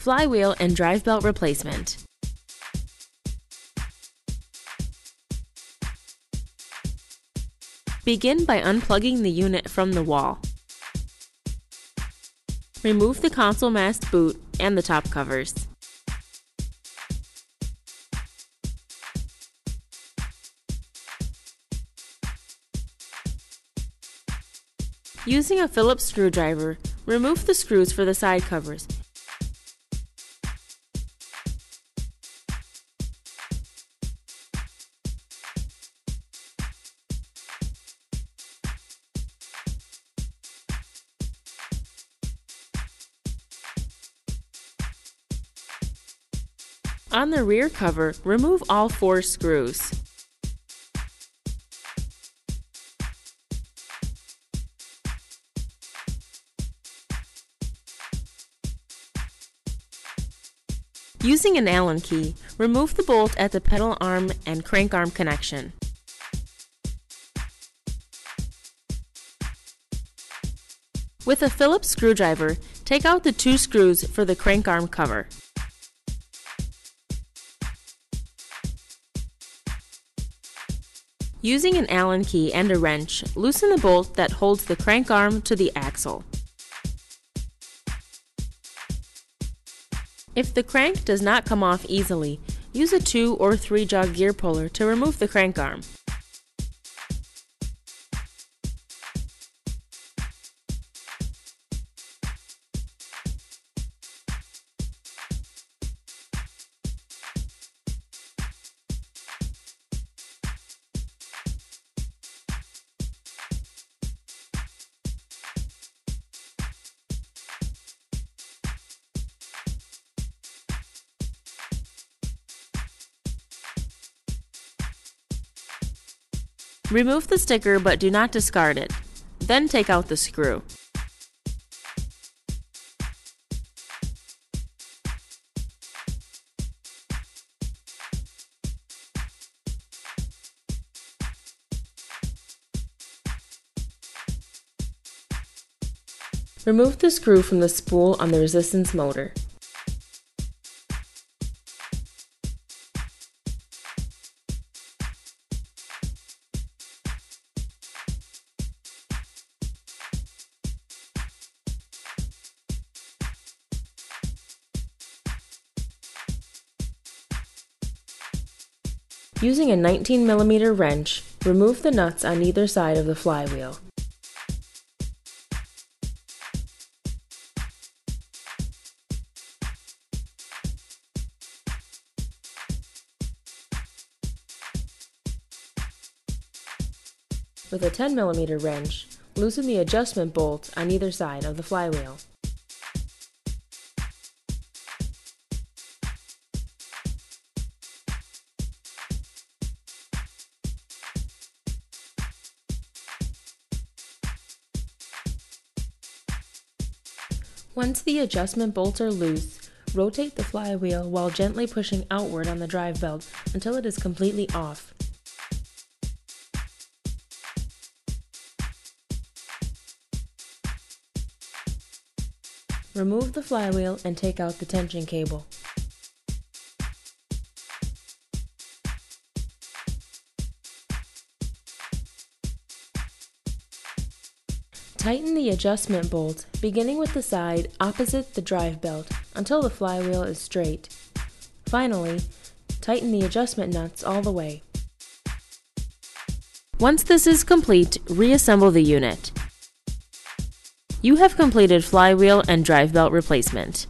Flywheel and drive belt replacement. Begin by unplugging the unit from the wall. Remove the console mast boot and the top covers. Using a Phillips screwdriver, remove the screws for the side covers. On the rear cover, remove all 4 screws. Using an Allen key, remove the bolt at the pedal arm and crank arm connection. With a Phillips screwdriver, take out the 2 screws for the crank arm cover. Using an Allen key and a wrench, loosen the bolt that holds the crank arm to the axle. If the crank does not come off easily, use a 2 or 3 jog gear puller to remove the crank arm. Remove the sticker but do not discard it. Then take out the screw. Remove the screw from the spool on the resistance motor. Using a 19mm wrench, remove the nuts on either side of the flywheel. With a 10mm wrench, loosen the adjustment bolt on either side of the flywheel. Once the adjustment bolts are loose, rotate the flywheel while gently pushing outward on the drive belt until it is completely off. Remove the flywheel and take out the tension cable. Tighten the adjustment bolt, beginning with the side opposite the drive belt, until the flywheel is straight. Finally, tighten the adjustment nuts all the way. Once this is complete, reassemble the unit. You have completed flywheel and drive belt replacement.